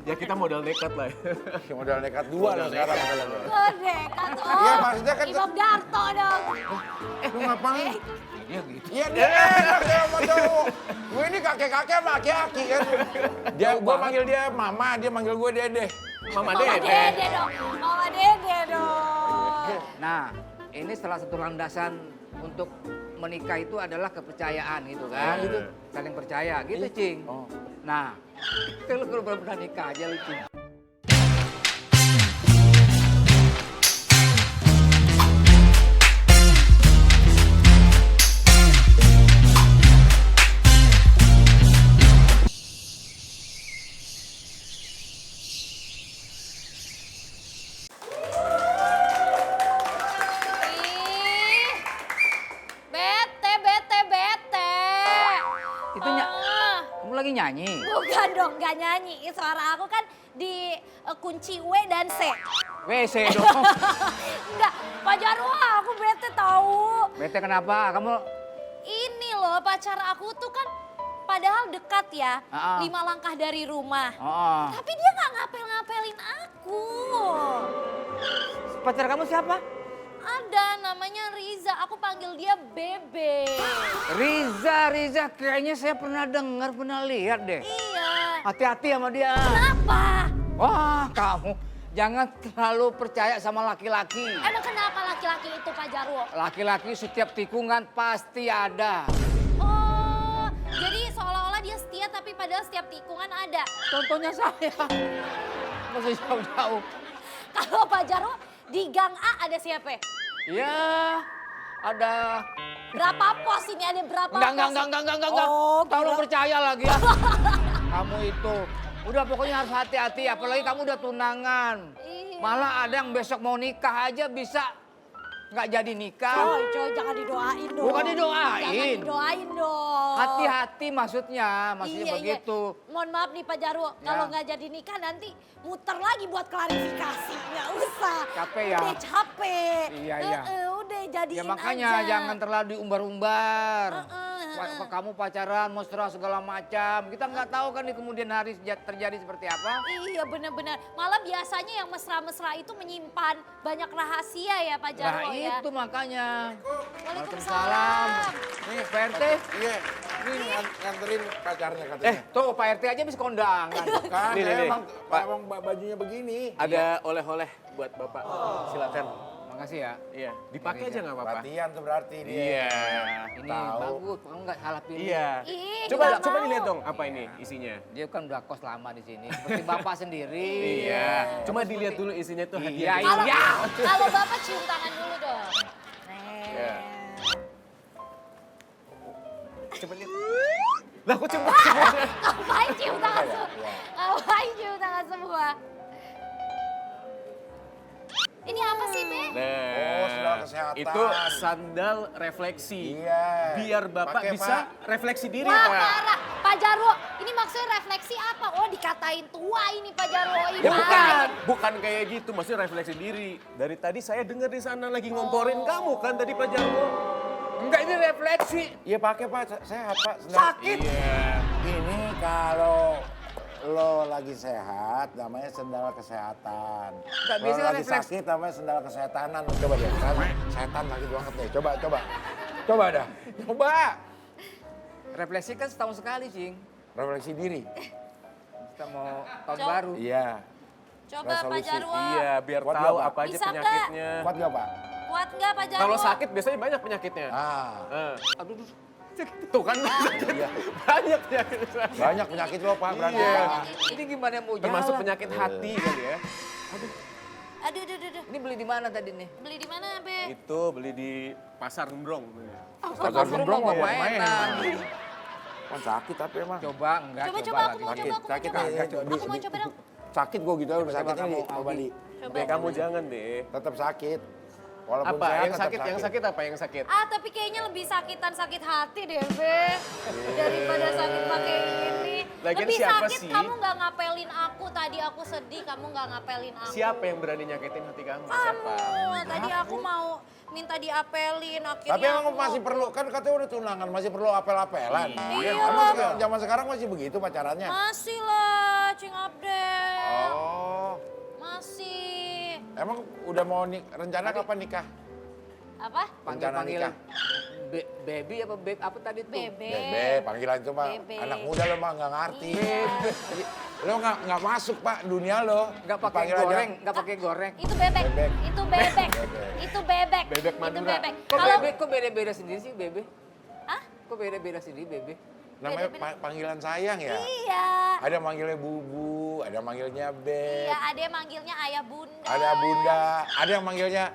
Ya kita modal nekat lah. Modal nekat dua lah sekarang. Nekat, oh. Iya, maksudnya kan- Imam Darto dong. Lu ngapain? Dia gitu. Iya dia enak dia sama cowok. Gue ini kakek-kakek sama aki-aki kan. Gue manggil dia mama, dia manggil gue dede. Mama Mama Dede. Dede dong. Mama Dede dong. Nah, ini salah satu landasan untuk menikah itu adalah kepercayaan gitu kan. gitu. Saling percaya gitu, Cing. Oh. Nah, kalau benar-benar nikah aja lu, Cing. Ih, bete. Itu kamu lagi nyanyi? Bukan dong, gak nyanyi. Suara aku kan di kunci W dan C. WC dong. Enggak, Pak Jarwo, aku bete tahu. Bete kenapa? Kamu Ini loh pacar aku tuh kan padahal dekat ya, Ah. 5 langkah dari rumah. oh, Tapi dia nggak ngapel-ngapelin aku. pacar kamu siapa? Ada namanya Riza, aku panggil dia Bebe. Riza, kayaknya saya pernah dengar, pernah lihat deh. Iya. Hati-hati sama dia. Kenapa? Wah, kamu jangan terlalu percaya sama laki-laki. Emang kenapa laki-laki itu Pak Jarwo? Laki-laki setiap tikungan pasti ada. Oh, jadi seolah-olah dia setia tapi padahal setiap tikungan ada. Contohnya saya. Masih jauh-jauh. Kalau Pak Jarwo di Gang A ada siapa? Ya, ada. Berapa pos ini? Ada berapa Enggak. Oh, Tolong kira- percaya lagi ya. Kamu itu. Udah pokoknya harus hati-hati, apalagi kamu udah tunangan. Iya. Malah ada yang besok mau nikah aja bisa nggak jadi nikah. Coy, jangan didoain dong. Bukan didoain. Jangan didoain dong. Hati-hati maksudnya Iya. begitu. Mohon maaf nih Pak Jarwo, Ya. kalau nggak jadi nikah nanti muter lagi buat klarifikasi. Nggak usah. Capek ya? Udah capek. Iya. Udah jadiin Ya makanya aja. jangan terlalu diumbar-umbar. Heeh. Kamu pacaran, mesra segala macam. Kita nggak tahu kan di kemudian hari terjadi seperti apa. Iya benar-benar. Malah biasanya yang mesra-mesra itu menyimpan banyak rahasia ya Pak Jarwo Nah ya. itu makanya. Waalaikumsalam. Nih Pak RT. Iya. Ini nganterin pacarnya katanya. Tuh Pak RT aja bisa kondangan. Kan Nih, saya nih, emang, Pak. emang bajunya begini. Ada oleh-oleh buat Bapak. Silakan. Makasih ya. Iya, dipakai aja nggak apa-apa. Latihan tuh berarti dia. Iya. Ini Tahu. bagus, kamu nggak salah pilih. Iya. Ih, Coba nggak mau. dilihat dong apa ini isinya. Dia kan udah kos lama di sini. Seperti bapak sendiri. Iya. Cuma dilihat dulu isinya tuh Iya, hadiah. iya. Kalau Bapak cium tangan dulu dong. Iya. Nih. Coba lihat. Lah aku coba. Ngapain cium tangan semua? Iya. Ngapain cium tangan semua? Ini apa sih, Be? Oh, sandal kesehatan. Itu sandal refleksi. Iya. Biar Bapak Pakai, bisa Pak. refleksi diri, Wah, Pak. parah. Pak Jarwo, ini maksudnya refleksi apa? Oh, dikatain tua ini Pak Jarwo. Ih, Ya, parah. bukan kayak gitu, maksudnya refleksi diri. Dari tadi saya dengar di sana lagi ngomporin kamu kan tadi Pak Jarwo. Enggak, ini refleksi. Iya pakai Pak, sehat Pak. Sandal. Sakit. Iya. Ini kalau lo lagi sehat namanya sendal kesehatan. Nggak, Kalau biasanya lagi refleks. sakit namanya sendal kesehatanan. Coba deh, setan sakit banget nih. Coba dah. Coba. Refleksi kan setahun sekali, Cing. Refleksi diri. Kita mau tahun Coba. baru. Iya. Coba Pak Resolusi. Jarwo. Iya, biar Kuat tahu nggak, Pak? apa aja Bisa nggak? penyakitnya. Kuat gak Pak? Kuat nggak Pak Jarwo? Kalau sakit biasanya banyak penyakitnya. Ah. Aduh, tuh kan Iya. banyak penyakit. Banyak penyakit lo Pak berarti Iya. Pak. Ini gimana mau Termasuk jalan? penyakit hati kali ya. Aduh. Ini beli di mana tadi nih? Beli di mana, Be? Itu beli di Pasar Gembrong. Pasar Gembrong mau nggak mainan. main. Kan sakit tapi emang. Coba enggak, Coba, coba, aku lagi. mau Sakit, coba, aku mau sakit coba. nih. Aku mau coba dong. Sakit gue gitu, Coba sakitnya kamu, coba Aldi. di. Coba. Deh kamu jangan deh. Tetap sakit. Walaupun Apa? sehat, Yang tetap sakit, yang sakit apa? Yang sakit? Ah, tapi kayaknya lebih sakitan sakit hati deh, Be. Daripada sakit pakai ini. Lagian Lebih siapa sakit sih? kamu nggak ngapelin aku. Tadi aku sedih, kamu nggak ngapelin aku. Siapa yang berani nyakitin hati kamu? Siapa? Kamu. Tadi aku mau minta diapelin, akhirnya Tapi emang aku masih perlu, kan katanya udah tunangan, masih perlu apel-apelan. Iya Emang lah. zaman sekarang masih begitu pacarannya? Masih lah, Cing Abdel. Emang udah mau rencana kapan nikah? Apa? Panggil-panggil nikah. baby apa babe apa tadi tuh? Bebe. Bebe, panggilan itu mah Bebe. anak muda lo mah nggak ngerti. Iya. Lo nggak masuk pak dunia lo. Nggak pakai Dipanggil aja. goreng, nggak pakai goreng. Itu bebek. Bebek. Itu bebek. Bebek. Itu bebek. Bebek Itu Madura. bebek. Kok Kalau bebe kok beda-beda sendiri sih bebe? Hah? Kok beda-beda sendiri bebe? Namanya Beda-beda. panggilan sayang ya. Iya. Ada manggilnya bubu, ada manggilnya beb, Iya, ada yang manggilnya ayah bunda. ada bunda, ada yang manggilnya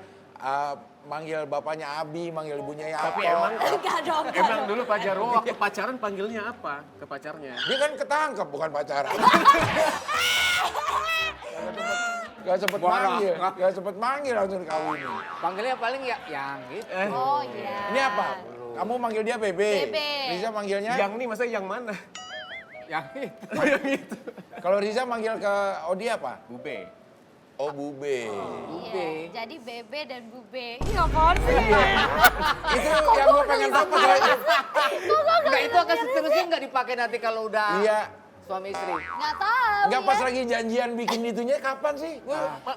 manggil bapaknya Abi, manggil ibunya Yato. Tapi emang Enggak dong. enggak emang dong. dulu Pak Jarwo waktu pacaran panggilnya apa ke pacarnya? Dia kan ketangkep bukan pacaran. Gak sempet manggil, gak sempet manggil langsung kawinin. Panggilnya paling ya yang gitu. Oh iya. Ini apa? Kamu manggil dia Bebe. Bebe. Riza manggilnya? Yang nih maksudnya yang mana? Yang itu. yang itu. Kalau Riza manggil ke Odi apa? Bube. Oh Bube. Iya, jadi bebe dan bube. Iya apaan sih? Itu yang gue pengen tahu. Enggak itu akan seterusnya nggak dipakai nanti kalau udah Iya. suami istri. Nggak tahu Enggak ya. pas lagi janjian bikin itunya kapan sih?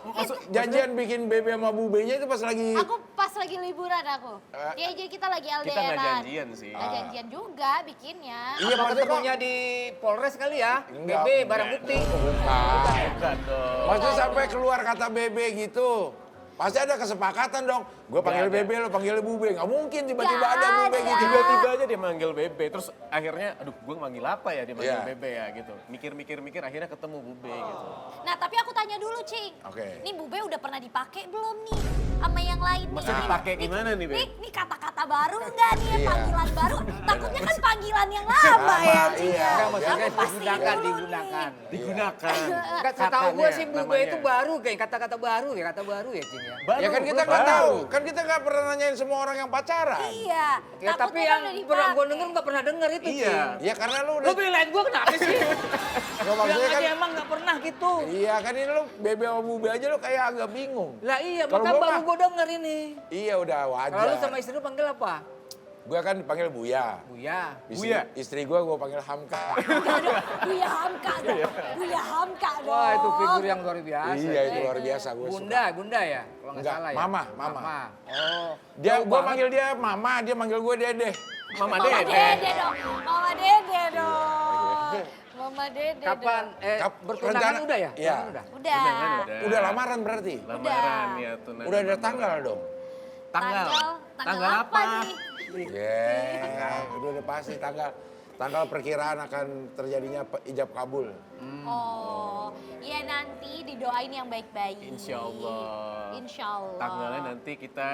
Maksud Janjian bikin Bebe sama Bubenya itu pas lagi... Aku pas lagi liburan aku. Ya jadi kita lagi LDRan. kita nggak janjian sih. Nggak janjian juga bikinnya. Iya Apa maksudnya ketemunya di Polres kali ya? Enggak. Bebe barang bukti. Bukan. Bukan dong. Maksudnya sampai keluar kata Bebe gitu. Pasti ada kesepakatan dong. Gue panggil Nggak ada. Bebe, lo panggil Bube. Nggak mungkin tiba-tiba Nggak ada Bube ada. gitu. Tiba-tiba aja dia manggil Bebe, terus akhirnya aduh gue manggil apa ya dia manggil Iya. Bebe ya gitu. Mikir-mikir akhirnya ketemu Bube gitu. Nah tapi aku tanya dulu Cing. Oke. Ini bube udah pernah dipakai belum nih? Sama yang lain nih. Maksudnya dipakai gimana nih, Be? Nih kata-kata baru enggak nih? Iya. Panggilan baru. Takutnya kan panggilan yang lama ya Cing iya. ya. Enggak maksudnya Aku pastiin digunakan, dulu digunakan. nih. Digunakan. Enggak setahu gue sih Katanya, bube itu namanya. baru kayak kata-kata baru ya, kata baru ya Cing ya. Baru, Ya kan kita belum nggak baru. tahu. Kan kita nggak pernah nanyain semua orang yang pacaran. Iya. Ya, tapi takutnya yang kan udah pernah gue dipakai. denger nggak pernah denger itu Iya. Cing. Ya karena lu Lu udah... belain gue kenapa sih? Nggak, Bilang maksudnya aja kan... emang nggak pernah gitu. Iya kan ini lu Bebe sama Bube aja lu kayak agak bingung. Lah iya, Kalau makanya gua baru mah- gue denger ini. Iya udah wajar. Kalau lu sama istri lu panggil apa? Gue kan dipanggil Buya. Buya. Buya? Istri gue panggil Hamka. Buya Hamka dong. Buya Hamka dong. Wah itu figur yang luar biasa. Iya itu luar biasa gue Bunda, Bunda ya? Kalau nggak Enggak, salah ya? Mama, Mama. Oh. Dia Jauh gue banget. manggil dia Mama, dia manggil gue Dede. Mama Mama Dede. Dede dong. Mama Dede dong. Mama Dede Kapan? Kap- Bertunangan rencana- udah ya? Iya. Bertunangan udah. Udah. Udah lamaran berarti. Lamaran ya tunangan. Udah ada tanggal dong. Tanggal. Tanggal apa nih? Udah pasti tanggal perkiraan akan terjadinya ijab kabul. Oh, iya nanti didoain yang baik-baik. Insya Allah. Insya Allah. Tanggalnya nanti kita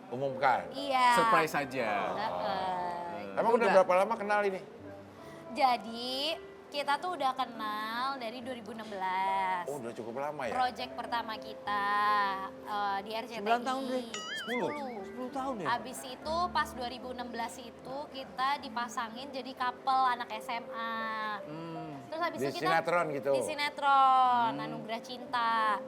Umumkan. Iya. surprise saja. Emang udah berapa lama kenal ini? Jadi kita tuh udah kenal dari 2016. Oh udah cukup lama ya? Project pertama kita di RCTI. 9 tahun deh. 10 tahun ya? Abis itu pas 2016 itu kita dipasangin jadi couple anak SMA. Terus habis Di itu kita sinetron gitu? Di sinetron, Anugerah Cinta.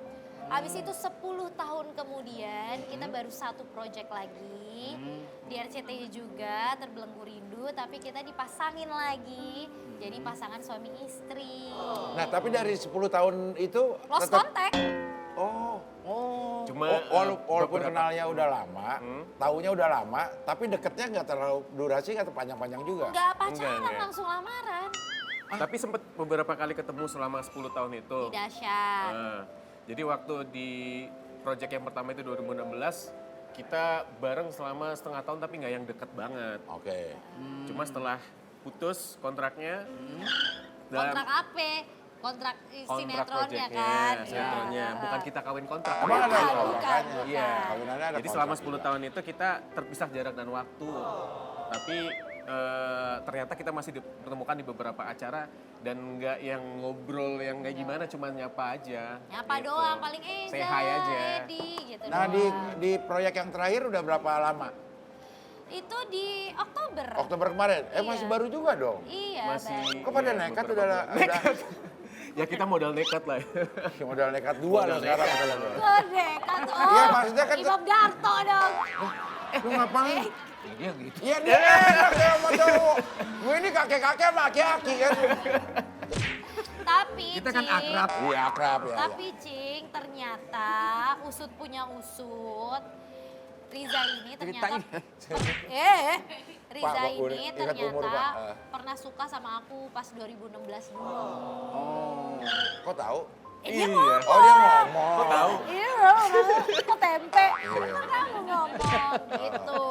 Habis itu 10 tahun kemudian kita baru satu project lagi. Di RCTI juga, Terbelenggu Rindu, tapi kita dipasangin lagi. Jadi pasangan suami istri. Nah tapi dari 10 tahun itu Lost tetap... contact. Oh. Cuma Walaupun beberapa- kenalnya udah lama, taunya udah lama, tapi deketnya nggak terlalu durasi atau panjang-panjang juga. Enggak pacaran, Enggak. langsung lamaran. Tapi sempat beberapa kali ketemu selama 10 tahun itu. Di dahsyat. Nah, jadi waktu di project yang pertama itu 2016, kita bareng selama setengah tahun tapi nggak yang deket banget. Oke. Cuma setelah putus kontraknya, Kontrak apa? Kontrak sinetronnya projectnya, kan. sinetronnya. Iya. Bukan kita kawin kontrak. Emang ada Bukan, kontrak, bukan, makanya. bukan. Iya. Kawinannya ada Jadi selama kontrak 10 tahun itu kita terpisah jarak dan waktu. Tapi ternyata kita masih dipertemukan di beberapa acara dan nggak yang ngobrol yang kayak gimana, cuma nyapa aja. Nyapa gitu. doang paling Say hi aja. Edi gitu Nah doang. di proyek yang terakhir udah berapa lama? Itu di Oktober. Oktober kemarin? Masih Iya. baru juga dong? Iya, Masih. baik. Kok pada Iya, nekat beberapa udah Ya kita modal nekat lah. modal nekat dua loh sekarang. Gede kan. Oh, Iya, maksudnya kan- Imam Darto dong. Lu ngapain? Dia gitu. Iya dia enak ya sama cowok. Gue ini kakek-kakek sama aki-aki kan. Tapi Tapi Kita kan Cing, akrab. Iya akrab ya. Tapi Cing, ternyata usut punya usut. Riza ini ternyata Riza Pak, ini ingat umur, ternyata Pak. pernah suka sama aku pas 2016 dulu. Oh. Kok tahu? Dia Iya. ngomong. Oh dia ngomong. Kok tahu? Iya, kok tempe. Bener kamu ngomong gitu.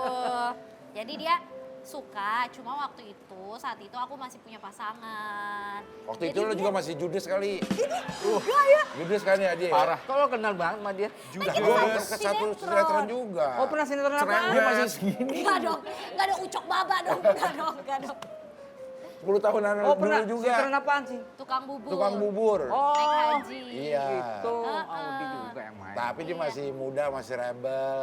Jadi dia suka, cuma waktu itu, saat itu aku masih punya pasangan. Waktu Jadi itu lo dia- juga masih judes kali. Enggak ya? Judes kan ya dia. Parah. Kalau kenal banget sama dia. Judes. Kita Gue kan ke satu sinetron. sinetron juga. Oh pernah sinetron apa? Dia masih segini. Enggak dong, enggak ada ucok baba dong, enggak dong. 10 tahunan Oh pernah dulu juga. sinetron apaan sih? Tukang bubur. Tukang bubur. Oh. Naik haji. Iya. Gitu. Audi juga yang main. Tapi dia masih muda, masih rebel.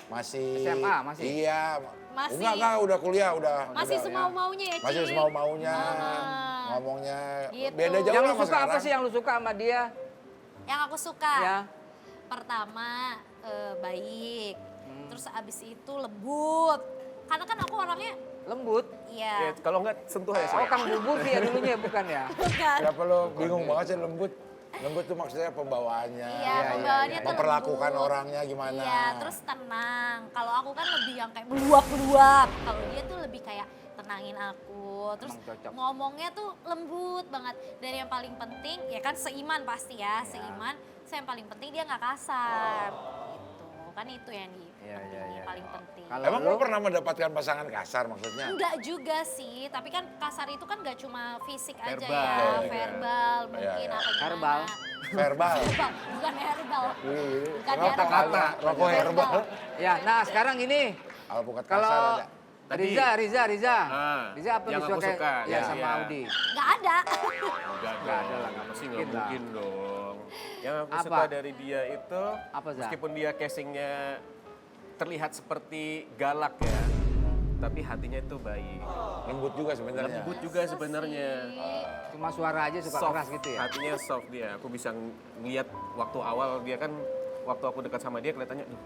Masih... SMA masih? Iya. Masih. Enggak, udah kuliah, udah. Masih udah, semau-maunya ya, Ci? Masih semau-maunya. Ah. Ngomongnya. Gitu. Beda jauh Yang lah lu sama suka apa sekarang. sih yang lu suka sama dia? Yang aku suka. Ya. Pertama, baik. Hmm. Terus abis itu lembut. Karena kan aku orangnya, Lembut. Ya, iya. kalau enggak sentuh ya Oh saya. Kang Bubur sih ya dulunya bukan ya? Bukan. Kenapa lo bingung banget sih lembut? Lembut tuh maksudnya pembawaannya. Iya, pembawaannya tuh Memperlakukan lembut. orangnya gimana. Iya, terus tenang. Kalau aku kan lebih yang kayak meluap-meluap. Kalau dia tuh lebih kayak tenangin aku. Terus Emang cocok. ngomongnya tuh lembut banget. Dan yang paling penting, ya kan seiman pasti ya, seiman. So yang paling penting dia nggak kasar. Gitu. Kan itu yang paling penting. Kalau Emang lo lu? pernah mendapatkan pasangan kasar maksudnya? Enggak juga sih, tapi kan kasar itu kan gak cuma fisik aja Verbal. ya, Iya, iya. verbal mungkin Iya. apa gimana. Herbal. Verbal. Herbal, bukan herbal. Bukan Kata-kata, rokok herbal. Ya, nah sekarang gini. Alpukat Kalau kasar ada. Tadi. Riza. Ah, Riza apa yang aku disukai? suka, Ya, ya, sama iya. Audi. Enggak ada. Enggak ada lah, pasti nggak Mungkin lah. mungkin dong. Yang aku Apa? suka dari dia itu, Apa, Za? meskipun dia casingnya terlihat seperti galak ya, tapi hatinya itu baik. Lembut juga sebenarnya. Lembut juga sebenarnya. Cuma suara aja suka Soft, keras gitu ya. hatinya soft dia. Aku bisa ngeliat waktu awal dia kan, waktu aku dekat sama dia kelihatannya, duh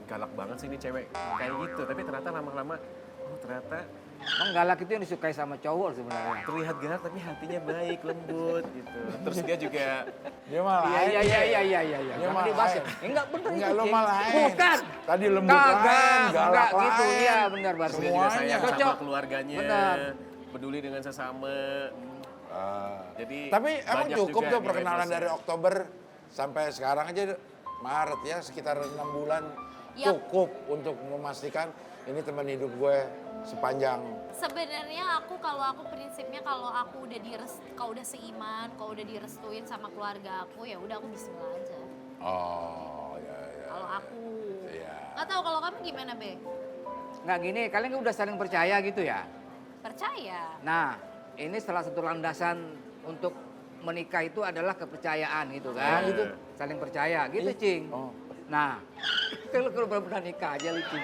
galak banget sih ini cewek. Kayak gitu, tapi ternyata lama-lama, oh ternyata Emang galak itu yang disukai sama cowok sebenarnya. terlihat galak tapi hatinya baik, lembut gitu. Terus dia juga Dia malah Iya. Dia Jangan malah dibahas ya. lain. Enggak bener Enggak, itu, lo Cing. malah lain. Bukan. Tadi lembut lain, galak enggak gitu. lain. Iya benar baru. Terus dia juga sayang sama Cocok. keluarganya, Benar. peduli dengan sesama. Jadi Tapi emang banyak cukup juga tuh nilai perkenalan plusnya. dari Oktober sampai sekarang aja Maret ya, sekitar 6 bulan. Yap. Cukup untuk memastikan ini teman hidup gue sepanjang. Sebenarnya kalau aku prinsipnya kalau aku udah kalau udah seiman, kalau udah direstuin sama keluarga aku ya udah aku bismillah aja. Oh, ya. Kalau aku. Iya. Nggak tahu kalau kamu gimana, Be? Nggak gini, kalian kan udah saling percaya gitu ya. Percaya. Nah, ini salah satu landasan untuk menikah itu adalah kepercayaan gitu kan. Iya. Gitu. Saling percaya gitu, Cing. Oh. Nah, kalau benar-benar nikah aja lu, Cing.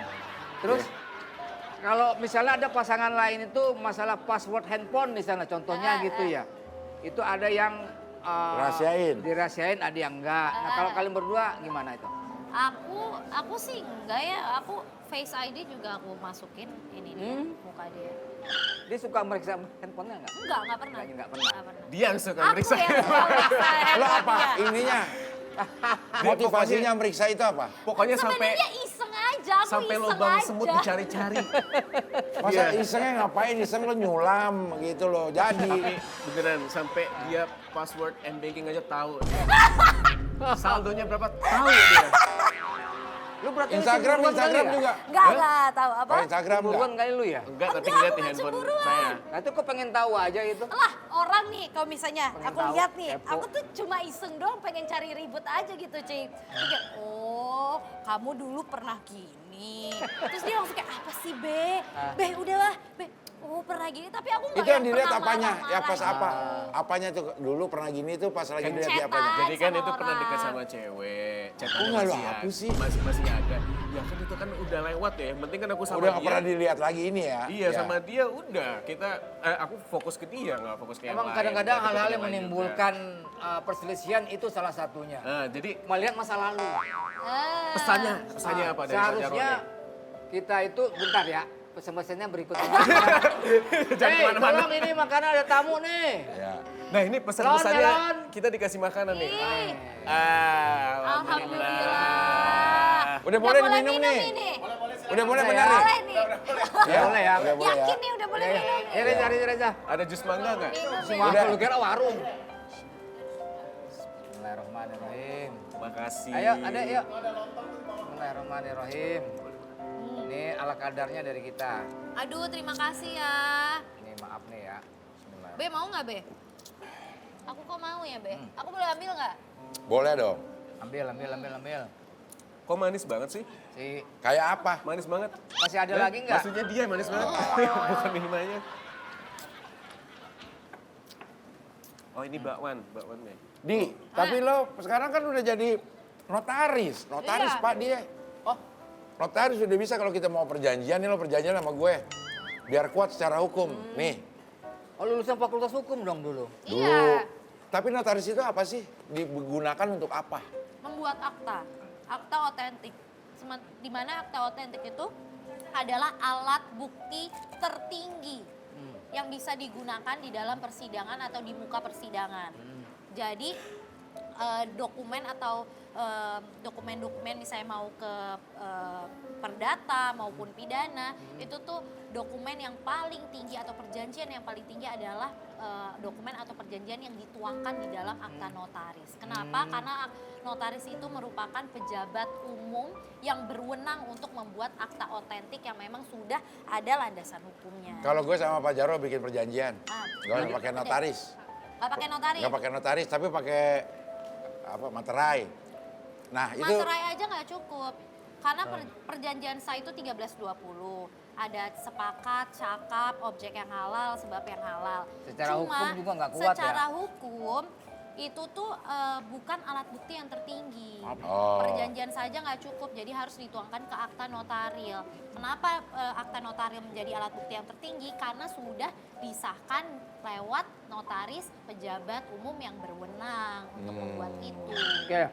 Terus kalau misalnya ada pasangan lain itu masalah password handphone di sana contohnya gitu ya. Itu ada yang Rahasiain. dirahasiain, ada yang enggak. Nah, kalau kalian berdua gimana itu? Aku sih enggak ya. Aku Face ID juga aku masukin ini dia, muka dia. Dia suka meriksa handphonenya enggak? Enggak pernah. Enggak pernah. Dia yang suka Aku meriksa. yang suka meriksa Lo apa? handphonenya. Ininya? Motivasinya meriksa itu apa? Pokoknya sampai Sebenarnya iseng aja, aku sampai iseng lubang aja. semut dicari-cari. Masa Iya. isengnya ngapain? Iseng lo nyulam gitu loh. Jadi Tapi beneran sampai dia password m-banking aja tahu. Saldonya berapa tahu dia. Lu berarti Instagram juga. Enggak tahu apa. Oh, Instagram enggak? Buruan kali lu ya? Enggak, tapi Enggak, ngeliat di bukan handphone cemburuan. saya. Nah itu kok pengen tahu aja itu. Lah orang nih kalau misalnya Pengen aku tahu, lihat nih, kepo. aku tuh cuma iseng doang pengen cari ribut aja gitu, Cing. Terus dia, oh kamu dulu pernah gini. Terus dia langsung kayak apa sih, Be? Be udahlah, Be. Oh pernah gini, tapi aku nggak Itu yang dilihat pernah apanya? Ya marah-marah pas gitu. apa? Apanya tuh dulu pernah gini tuh pas lagi Kan dilihat di cetak. apanya? Jadi kan sama itu pernah orang. dekat sama cewek. Chatannya nggak lo masih hapus sih? Masih ada. Ya kan itu kan udah lewat ya. Yang penting kan aku sama Udah nggak dia. pernah dilihat lagi ini ya? Iya Ya. sama dia udah. Aku fokus ke dia nggak fokus ke yang Emang lain. kadang-kadang Nggak hal-hal deket yang lain menimbulkan perselisihan itu salah satunya. juga. Nah, jadi Melihat masa lalu. pesannya apa dari Pak Seharusnya Jarod? kita itu bentar ya. pesan-pesannya berikutnya. Jangan Hei, kemana-mana. tolong ini makanan ada tamu nih. Ya. Nah ini pesan-pesannya Melon. kita dikasih makanan nih. Ih, Alhamdulillah. Udah boleh diminum nih. ini. Udah boleh Boleh benar ya? nih. Boleh nih. Ya, boleh ya. Udah boleh ya. Yakin nih udah boleh minum nih. Ya, Reza. Ada jus mangga nggak? Minum Semua ya. lu kira warung. Bismillahirrahmanirrahim. Makasih. Ayo, adek yuk. Bismillahirrahmanirrahim. Ini ala kadarnya dari kita. Aduh, terima kasih ya. Ini maaf nih ya. Bismillah. Be mau nggak Be? Aku kok mau ya Be? Aku boleh ambil nggak? Boleh dong. Ambil. Kok manis banget sih? Si Kayak apa? Manis banget. masih ada lagi nggak? Maksudnya dia yang manis banget. Bukan minumannya. Oh ini bakwan nih. Di, tapi lo sekarang kan udah jadi notaris. Notaris Iya. Pak dia. Oh, notaris udah bisa kalau kita mau perjanjian nih lo perjanjian sama gue. Biar kuat secara hukum. Nih, Oh, lulusan fakultas hukum dong dulu. dulu. Iya. Tapi notaris itu apa sih? Digunakan untuk apa? Membuat akta otentik. Di mana akta otentik itu adalah alat bukti tertinggi yang bisa digunakan di dalam persidangan atau di muka persidangan. Jadi dokumen atau dokumen-dokumen misalnya mau ke perdata maupun pidana itu tuh dokumen yang paling tinggi atau perjanjian yang paling tinggi adalah dokumen atau perjanjian yang dituangkan di dalam akta notaris. Kenapa? Karena notaris itu merupakan pejabat umum yang berwenang untuk membuat akta otentik yang memang sudah ada landasan hukumnya. Kalau gue sama Pak Jarwo bikin perjanjian, Ah. gue nggak pakai notaris. Nggak pakai notaris? Nggak pakai notaris, tapi pakai apa? Materai. Nah itu Materai aja nggak cukup. Karena perjanjian sah itu 1320. Ada sepakat, cakap, objek yang halal, sebab yang halal. Secara hukum juga nggak kuat ya? Secara hukum itu tuh bukan alat bukti yang tertinggi. Oh. Perjanjian saja nggak cukup, jadi harus dituangkan ke akta notaril. Kenapa akta notaril menjadi alat bukti yang tertinggi? Karena sudah disahkan lewat notaris pejabat umum yang berwenang untuk membuat itu. Oke,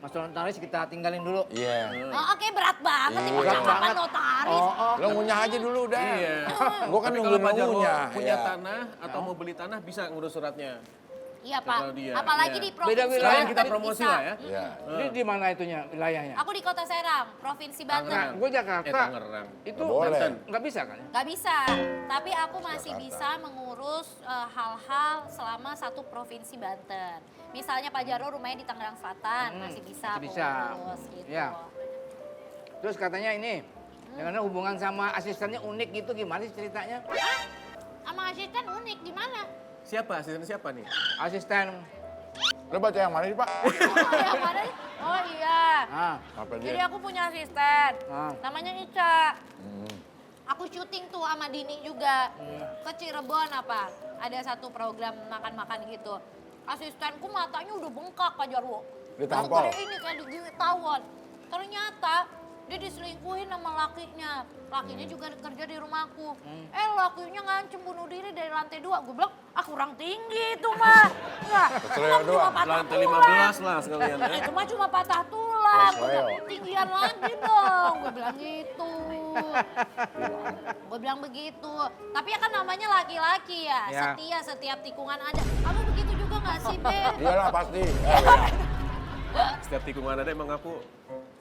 Mas notaris kita tinggalin dulu. iya. Oh, oke berat banget nih Iya. percakapan notaris. Lo ngunyah aja dulu udah. Iya. Gue kan Tapi nungguin kalau Pak lo Jarwo ngunyah. punya Iya. tanah atau mau beli tanah bisa ngurus suratnya. Iya Kalau Pak, dia, apalagi iya. di provinsi Beda wilayah Banten kita bisa. promosi lah ya. Iya. Ini di mana itunya wilayahnya? Aku di Kota Serang, Provinsi Banten. Tangerang. Gue Jakarta. Tangerang. Itu Boleh. Banten. nggak bisa kan? ya? Gak bisa, tapi aku masih Jakarta. bisa mengurus hal-hal selama satu provinsi Banten. Misalnya Pak Jarwo rumahnya di Tangerang Selatan, masih bisa masih bisa. mengurus gitu. Iya. Terus katanya ini, dengan hubungan sama asistennya unik gitu gimana sih ceritanya? Hah? Sama asisten unik di mana? Siapa? Asisten siapa nih? Asisten, Lo baca yang mana sih Pak? Oh, yang mana? Oh iya. ah, Apa Jadi dia? aku punya asisten, namanya Ica. Hmm. Aku syuting tuh sama Dini juga ke Cirebon apa. Ada satu program makan-makan gitu. Asistenku matanya udah bengkak Pak Jarwo. Ditampol. Dokter ini kayak ditawan. Ternyata dia diselingkuhin sama lakinya. Lakinya juga kerja di rumahku. Lakinya ngancem bunuh diri dari lantai 2. Gue bilang, kurang tinggi itu mah. Enggak, Keseleo cuma doang. patah Lantai tulang. 15 lah sekalian ya. Itu mah cuma patah tulang. Keseleo. Udah tinggian lagi dong. Gue bilang gitu. Gue bilang begitu. Tapi ya kan namanya laki-laki ya. Ya. Setia setiap tikungan ada. Kamu begitu juga gak sih, Be? Iyalah pasti. Setiap tikungan ada emang aku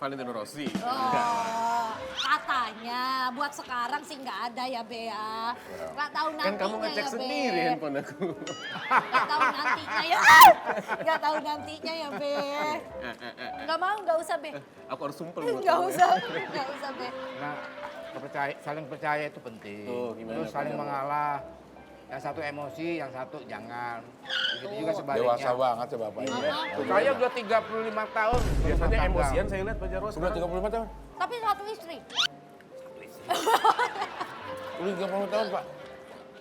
Valentino Rossi. Oh, katanya buat sekarang sih nggak ada ya, Be ya. Nggak tahu nantinya Kan kamu ngecek ya, Be. sendiri handphone aku. Nggak tahu nantinya ya. Nggak tahu nantinya ya, Be. Nggak mau, nggak usah, Be. Aku harus sumpel buat Nggak kamu ya. usah, nggak usah, Be. nah, saling percaya itu penting. Tuh, gimana, Terus saling Pak Jarwo? mengalah. Yang satu emosi, yang satu jangan. Begitu juga sebaliknya. Dewasa banget ya Bapak. ini. Saya udah 35 tahun. Biasanya berumah emosian tangga. saya lihat Pak Jarwo Sudah sekarang. 35 tahun? Tapi satu istri. Udah 30 tahun Pak?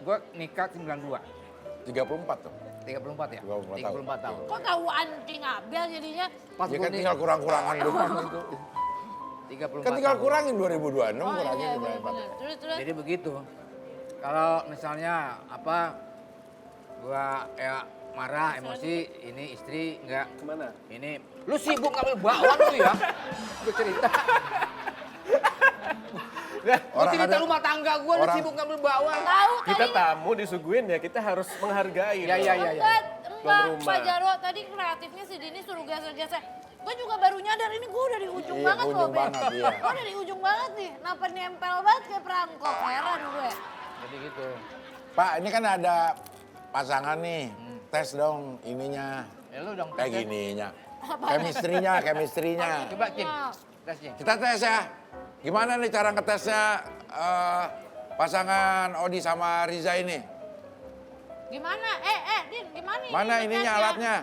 Gue nikah 92. 34 tuh. 34 ya? 34 tahun. Kok tahu anjing Abel jadinya? Pas Ya gue kan tinggal kurang-kurangan doang itu. 34 Kan tinggal tahun. kurangin 2026 Oh kurangin iya, 94. benar-benar. Terus. Jadi begitu. Kalau misalnya apa, gua ya marah, emosi, ini istri enggak, Kemana? ini lu sibuk ngambil bakwan lu ya. Gue cerita. Lu cerita rumah tangga gue, lu orang- sibuk ngambil bawang. Tahu Kita tadi tamu disuguhin ya, kita harus menghargai. Ya, dong. ya, ya. enggak, Tuan rumah. Pak Jarwo tadi kreatifnya si Dini suruh geser-geser. Gue juga baru nyadar ini gue udah di ujung Iya, banget loh, ujung Be. banget, iya. Gue udah di ujung banget nih, kenapa nempel banget kayak perangkok, heran gue. Jadi gitu. Pak, ini kan ada pasangan nih. Tes dong ininya. Ya lu dong. Kayak gininya. Chemistry-nya. Coba Cing, tes Cing. Kita tes ya. Gimana nih cara ngetesnya pasangan Odi sama Riza ini? Gimana? Din, gimana ini? Mana ininya tesnya? alatnya?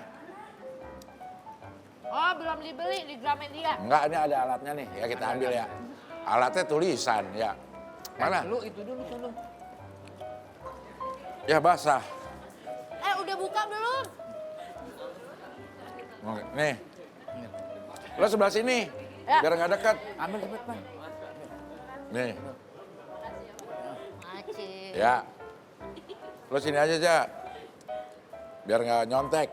Oh, belum dibeli di Gramedia. Enggak, ini ada alatnya nih. Ya kita ambil ya. Alatnya tulisan ya. Mana? Lu itu dulu sono. Ya basah. Udah buka belum? Oke, nih. Lo sebelah sini. Ya. Biar nggak dekat. Ambil cepet, Bang. Nih. Acih. Ya. Lo sini aja, Ja. Biar nggak nyontek.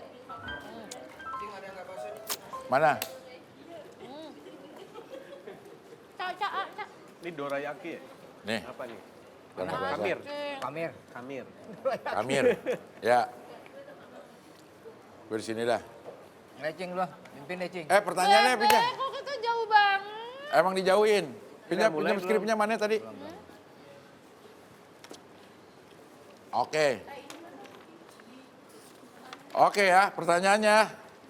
Mana? Cak. Ini dorayaki ya? Nih. Apa nih? Biar nggak basah. Kamir. Kamir. Kamir. Kamir. Ya. Gue di sini dah. Cing lu, pimpin deh Cing. Pertanyaannya pinjam. Kok kita jauh banget? Emang dijauhin. Pinjam, mulai pinjam skripnya mana tadi? Oke. Oke ya, pertanyaannya.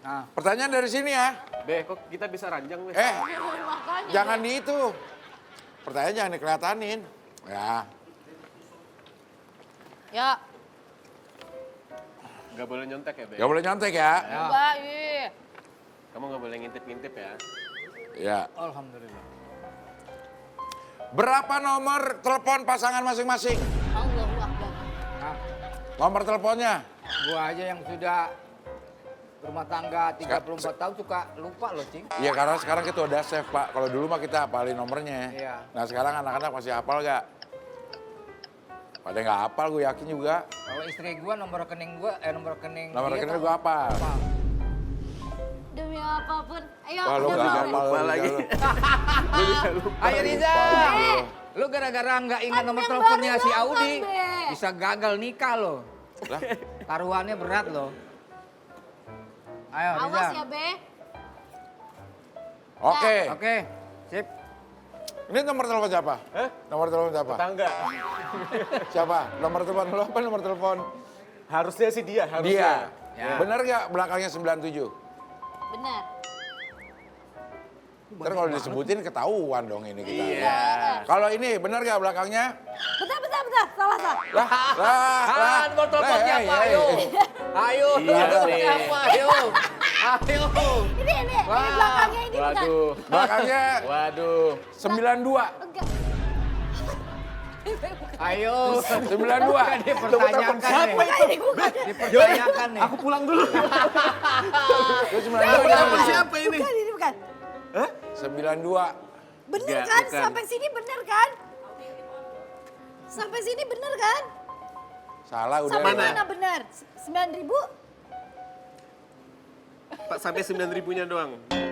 Nah, Pertanyaan dari sini ya. Be, kok kita bisa ranjang, Be? Makanya. Jangan di itu. Pertanyaan jangan dikelihatanin. Ya. Ya, Gak boleh nyontek ya, Be? Gak boleh nyontek ya. coba, iya. Kamu gak boleh ngintip-ngintip ya? Ya. alhamdulillah. Berapa nomor telepon pasangan masing-masing? Allahu Akbar. Nah, Nomor teleponnya? gua aja yang sudah rumah tangga 34 tahun suka lupa loh Cing. Iya karena sekarang kita udah save Pak. Kalau dulu mah kita hafalin nomornya. Iya. Nah sekarang anak-anak masih hafal gak? Pada nggak hafal gue yakin juga. Kalau istri gua nomor rekening Nomor dia rekening tahu. gue hafal. Apa? Demi apapun. Ayo, Wah lu udah nggak boleh. hafal Lupa lu, lagi. Riza, lu. Ayo Riza. Eh. Lu gara-gara nggak ingat Kan nomor yang teleponnya baru si datang, Audi, Be. bisa gagal nikah loh. Lah, Taruhannya berat loh. Ayo Riza. Awas ya, Be. Oke. Oke, sip. Ini nomor telepon siapa? Hah? Nomor telepon siapa? Tetangga. Siapa? Nomor telepon lu apa nomor telepon? Harusnya sih dia, Dia. harusnya. Ya. Bener nggak belakangnya 97? Benar. Ntar kalau disebutin ketahuan dong ini kita. Iya. Kalau ini bener nggak belakangnya? Bentar. Salah. Lah. Nomor telepon Hey, siapa? hey, Ayo. hey. Ayo, Iya nomor telepon nih. siapa? Ayo. Ayo. Ini Wah. belakangnya ini bukan. Waduh. Belakangnya Waduh. 92. Enggak. Ayo. 92. Dipertanyakan Siapa nih. Ini bukan. Dipertanyakan nih. Aku pulang dulu. Itu 92. Siapa siapa ini? Bukan, ini bukan. 92. Bener Enggak, kan? bukan. Sampai sini bener kan? Sampai sini bener kan? Salah udah. Sampai Mana? mana bener? 9.000? Pak, sampai 9.000-nya doang.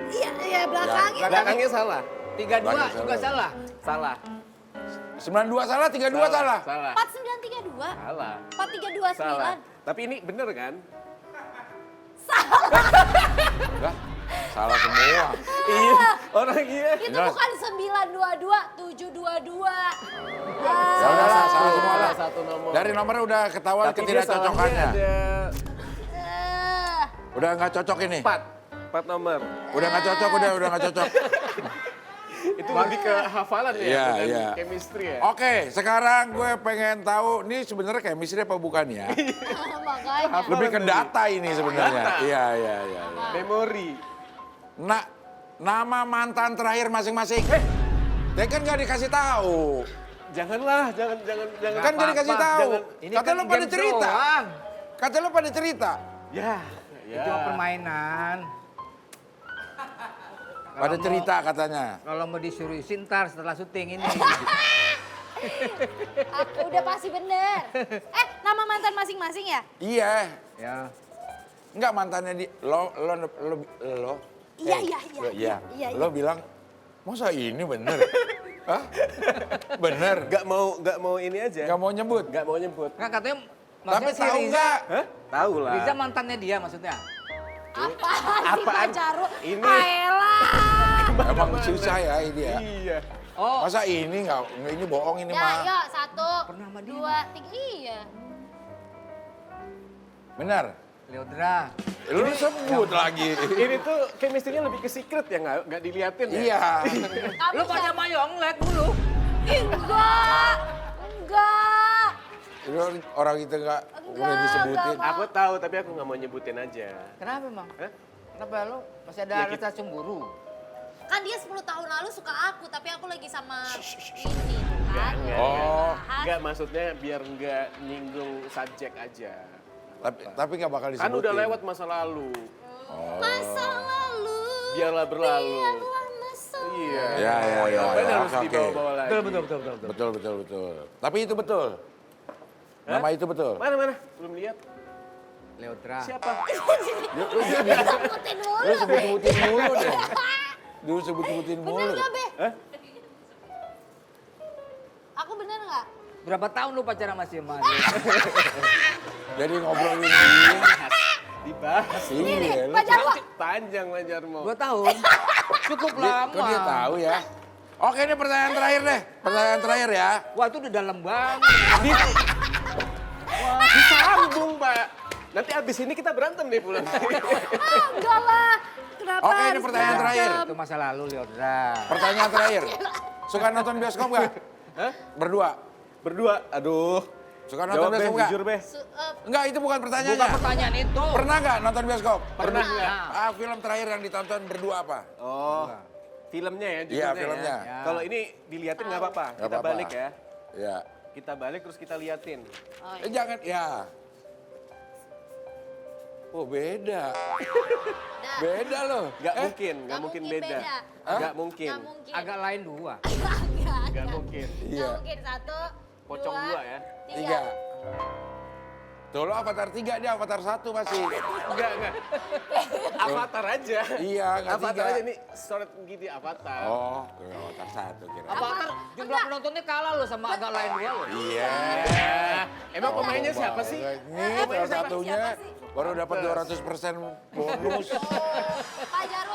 Iya, belakangnya. Belakangnya salah. 32 juga salah. Salah. 92 salah, 32 salah. Salah. 4932. Salah. 4329. Salah. Tapi ini bener kan? Lah, salah semua. Iya. Orang iya. Itu Bener. bukan 922, 722. Ya udahlah, salah semua lah. Satu nomor. Dari nomornya udah ketahuan Tapi dia ketidakcocokannya. salahnya ada Eh, Udah nggak cocok ini. 4 nomor. Udah nggak cocok, udah nggak cocok. Itu lebih ke hafalan ya, Iya, bukan iya. chemistry ya. Oke, sekarang gue pengen tahu ini sebenarnya chemistry apa bukan ya? makanya. Lebih ke data ini sebenarnya. Data. Iya. Memori. Nah, nama mantan terakhir masing-masing. Dia kan nggak dikasih tahu. Janganlah, jangan. Kan jadi kasih apa-apa, tahu. jangan. Ini Kata kan lu pada game cerita. doang. Kata lu pada cerita. Ya. Itu permainan. Pada Kalau cerita katanya. Kalau mau disuruhin ntar setelah syuting ini. Udah pasti bener. Nama mantan masing-masing ya? Iya. Ya. Enggak mantannya di lo. Iya, Eh, iya, iya, iya. iya, Lo bilang, masa ini bener? Hah? Bener. Gak mau ini aja. Gak mau nyebut. Gak mau nyebut. Kan katanya Tapi maksudnya si tahu Riza, nggak? Hah? Tahu lah. Riza mantannya dia maksudnya. Apaan sih Pak Jarwo? Ini. Ayolah. Emang susah ya ini ya. Iya. Oh, Masa ini nggak? Ini bohong ini Ya, mah. yuk 1, Pernah sama dia. 2, 3. Iya. Benar. Leodra. Lu sebut lagi. Ini tuh chemistry-nya lebih ke secret ya, nggak diliatin ya? Iya. Kamu Lu pada siapa? mayonglet dulu. Enggak. Enggak. Lu orang itu nggak boleh disebutin. enggak. Aku tahu, tapi aku nggak mau nyebutin aja. Kenapa emang? Hah? Kenapa lu masih ada Ya, rasa cemburu? Kan dia 10 tahun lalu suka aku, tapi aku lagi sama ini kan. Enggak, Oh. Enggak, maksudnya biar nggak nyinggung subjek aja. Tapi nggak bakal disebutin. Kan udah lewat masa lalu. Masa lalu. Biarlah berlalu. Biarlah masa Iya. Ya, Ngapain harus oke. dibawa-bawa lagi? Betul. Tapi itu betul. Nama itu betul. Mana? Belum lihat. Leodra. Siapa? Sebutin dulu. Lu sebut-sebutin mulu deh. Lu sebut-sebutin Bener mulu. gak, Be? Hah? Aku bener gak? Berapa tahun lu pacaran masih sama dia? Jadi ngobrolin ini. Dibahas. Iya, lu Pak Jarwo. Panjang Pak Jarmo. 2 tahun. Cukup lama. kok dia tahu ya? Oke, ini pertanyaan terakhir deh. Pertanyaan terakhir ya. Wah itu udah dalam banget. Disambung, Pak. Nanti abis ini kita berantem nih pulang. Enggak lah. Kenapa Oke, ini harus pertanyaan berantem? terakhir. Itu masa lalu Leodra. Pertanyaan terakhir. Suka nonton bioskop nggak? Hah? Berdua. Berdua, aduh. Suka nonton Jawab Beh, bioskop nggak? jujur Beh. Enggak, itu bukan pertanyaannya. Bukan pertanyaan itu. Pernah nggak nonton bioskop? Pernah nggak? Film terakhir yang ditonton berdua apa? Oh, filmnya ya, Iya, judulnya filmnya. ya. Kalau ini diliatin nggak apa-apa, Nggak kita apa-apa. balik ya. Ya. Kita balik terus kita liatin. Oh, iya. Jangan, ya. Oh, beda. Dah. Beda loh. Nggak Eh, mungkin, nggak mungkin beda. Hah? Nggak mungkin, Nggak mungkin. Agak lain 2. nggak mungkin. Iya. Nggak mungkin. 1, Pocong 2 ya. 3. Tuh lo Avatar 3, dia Avatar 1 masih. Enggak. Avatar aja. Iya, nggak Avatar 3. aja nih, short gini Avatar. Oh, Avatar 1 kira. Avatar jumlah penontonnya kalah lo sama agak lain 2 lo. Iya. Emang pemainnya siapa sih? Nih, salah satunya Siapa sih? baru dapat 200% bonus. Pak Jarwo.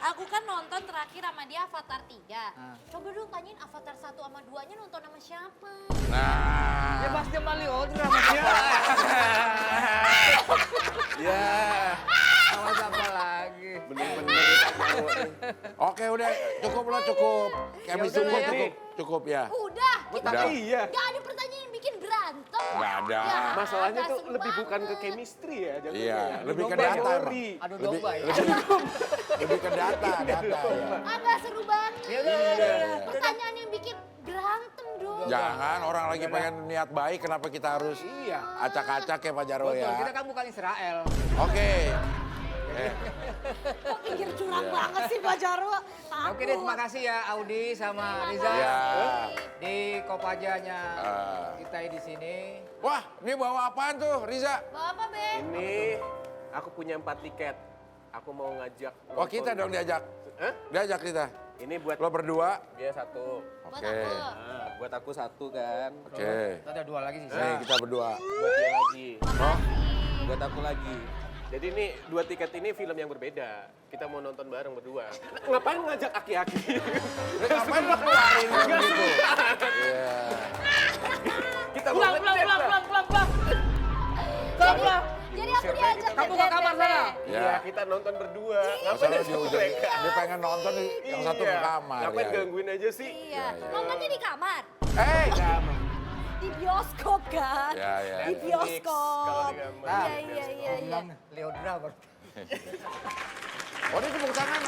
Aku kan nonton terakhir sama dia Avatar 3. Coba dong tanyain Avatar 1 sama 2-nya nonton sama siapa? Nah, Ya pasti sama Leodra sama Ya, sama siapa lagi. bener-bener. oke udah cukup. Chemistry udah ya. cukup ya. Udah. Udah. Iya. Gak ada pertanyaan yang bikin berantem. Nggak ada. Masalahnya nggak tuh seru lebih bukan ke banget. chemistry ya. jatuhnya. Iya, lebih ke Domba data. teori. Aduh Lebih, domba ya. lebih ke data ya. Nggak seru banget. Ya udah. Pertanyaan yang bikin berantem dong. Jangan orang lagi pengen niat baik, kenapa kita harus acak-acak ya Pak Jarwo Betul, ya? kita kan bukan Israel. Oke. Kok pinggir curang Iya. banget sih Pak Jarwo? Oke deh, terima kasih ya Audi sama Riza Ya. di Kopajanya Ah. kita di sini. Wah, ini bawa apaan tuh Riza? Bawa apa, Be? Ini aku punya 4 tiket. Aku mau ngajak. Wah kita dong diajak. Hah? Diajak kita. Ini buat Lo berdua. dia 1. Buat Oke. aku. Nah, buat aku 1 kan. Oke. Ada 2 lagi sih. Nih kita berdua. Buat dia lagi. Makasih. Buat aku lagi. Jadi ini 2 tiket ini film yang berbeda. Kita mau nonton bareng berdua. Ngapain ngajak aki-aki? Ngapain lo keluarin gitu? Iya. Kita mau Pulang. Jadi aku diajak Kamu ke ngedate, kamar Be. sana. Iya, kita nonton berdua. Masalah Ngapain dia udah, dia pengen nonton yang satu ke kamar. Ngapain ya. gangguin aja sih? Iya. Nontonnya di kamar. Di bioskop kan? Ya. Di Netflix, kalau bioskop. di kamar. Nah, Iya. bilang Leodra baru. Oh ini tepuk tangan